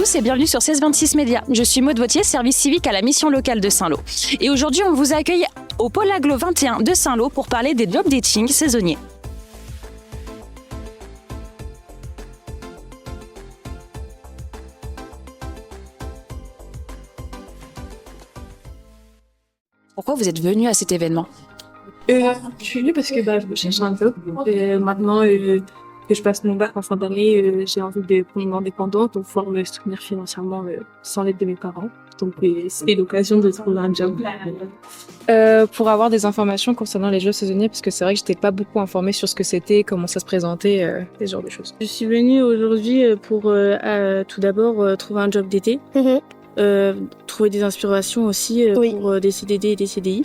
tous et bienvenue sur 1626 Média. Je suis Maud Vautier, service civique à la mission locale de Saint-Lô. Et aujourd'hui, on vous accueille au Pôle Agglo 21 de Saint-Lô pour parler des job dating saisonniers. Pourquoi vous êtes venu à cet événement? Je suis venue parce que je cherche un job. Maintenant que je passe mon bac en fin d'année, j'ai envie de prendre indépendante pour pouvoir me soutenir financièrement sans l'aide de mes parents. Donc c'était l'occasion de trouver un job. Pour avoir des informations concernant les jobs saisonniers, parce que c'est vrai que j'étais pas beaucoup informée sur ce que c'était, comment ça se présentait, ce genre de choses. Je suis venue aujourd'hui pour tout d'abord trouver un job d'été, trouver des inspirations aussi pour des CDD et des CDI.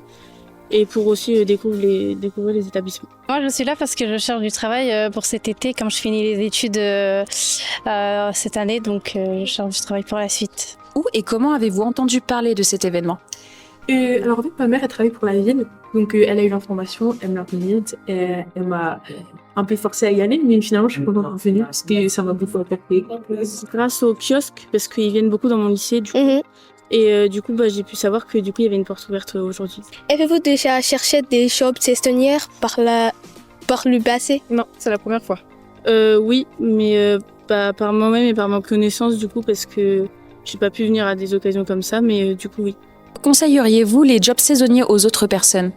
Et pour aussi découvrir les établissements. Moi, je suis là parce que je cherche du travail pour cet été, comme je finis les études cette année, donc je cherche du travail pour la suite. Où et comment avez-vous entendu parler de cet événement? Alors en fait, ma mère, elle travaille pour la ville, donc elle a eu l'information, elle m'a remise, elle m'a un peu forcée à y aller, mais finalement, je suis contente d'être venue parce que ça m'a beaucoup apporté. Grâce au kiosque, parce qu'ils viennent beaucoup dans mon lycée, du coup. Et du coup, j'ai pu savoir que du coup, il y avait une porte ouverte aujourd'hui. Avez-vous déjà cherché des jobs saisonnières par le passé? Non, c'est la première fois. Oui, mais par moi-même et par ma connaissance, du coup, parce que j'ai pas pu venir à des occasions comme ça, mais du coup, oui. Conseilleriez-vous les jobs saisonniers aux autres personnes?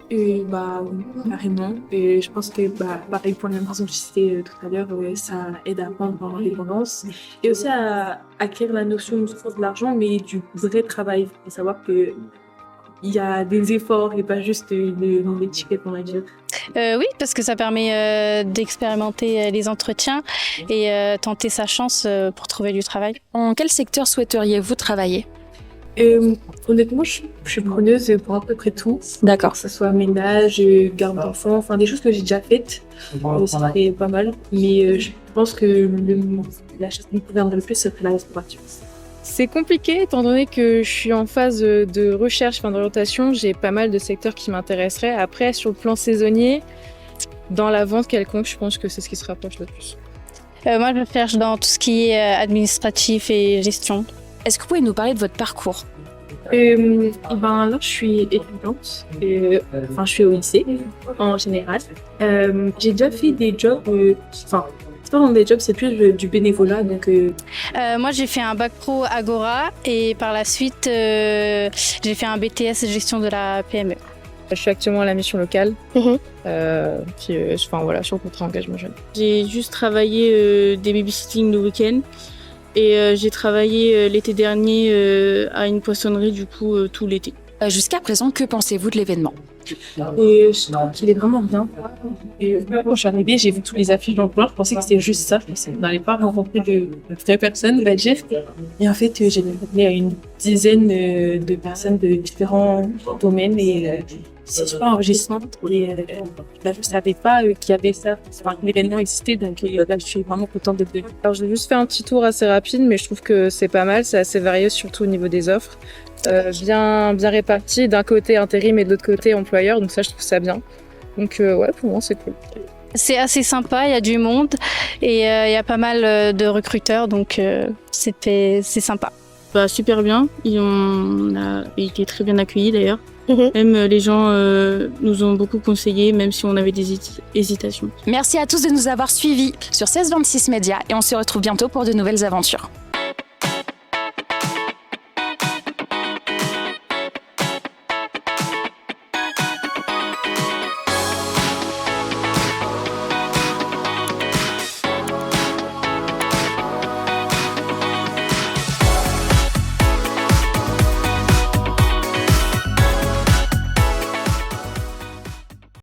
Carrément. Je pense que, pareil pour les raisons que je citais tout à l'heure, ça aide à prendre l'indépendance et aussi à acquérir la notion de l'argent, mais du vrai travail. Il faut savoir que il y a des efforts et pas juste une étiquette, on va dire. Oui, parce que ça permet d'expérimenter les entretiens et tenter sa chance pour trouver du travail. En quel secteur souhaiteriez-vous travailler? Honnêtement, je suis preneuse pour à peu près tout. D'accord. Que ce soit ménage, garde d'enfants, enfin des choses que j'ai déjà faites, ça serait pas mal. Mais je pense que la chose qui me conviendrait le plus, ce serait la restauration. C'est compliqué étant donné que je suis en phase de recherche, d'orientation. J'ai pas mal de secteurs qui m'intéresseraient. Après, sur le plan saisonnier, dans la vente quelconque, je pense que c'est ce qui se rapproche le plus. Moi, je cherche dans tout ce qui est administratif et gestion. Est-ce que vous pouvez nous parler de votre parcours? Là, je suis étudiante. Je suis au lycée en général. J'ai déjà fait des jobs. C'est pas vraiment des jobs, c'est plus du bénévolat. Donc, moi, j'ai fait un bac pro Agora et par la suite, j'ai fait un BTS gestion de la PME. Je suis actuellement à la mission locale, sur le contrat engagement jeune. J'ai juste travaillé des babysitting le week-end. Et j'ai travaillé l'été dernier à une poissonnerie, du coup, tout l'été. Jusqu'à présent, que pensez-vous de l'événement? Je trouve qu'il est vraiment bien. Et quand je suis arrivée, j'ai vu tous les affiches d'emploi. Je pensais que c'était juste ça. On n'allait pas rencontrer de vraies personnes, on va dire. Et en fait, j'ai rencontré une dizaine de personnes de différents domaines. Et c'est super enrichissant. Et je ne savais pas qu'il y avait ça. L'événement existait, donc là, je suis vraiment contente d'être venue. Alors, j'ai juste fait un petit tour assez rapide, mais je trouve que c'est pas mal. C'est assez varié, surtout au niveau des offres. Bien réparti, d'un côté intérim et de l'autre côté employeur, donc ça je trouve ça bien. Donc pour moi c'est cool. C'est assez sympa, il y a du monde et il y a pas mal de recruteurs, donc c'est sympa. Super bien, on a été très bien accueillis d'ailleurs. Même les gens nous ont beaucoup conseillé, même si on avait des hésitations. Merci à tous de nous avoir suivis sur 1626 Média et on se retrouve bientôt pour de nouvelles aventures.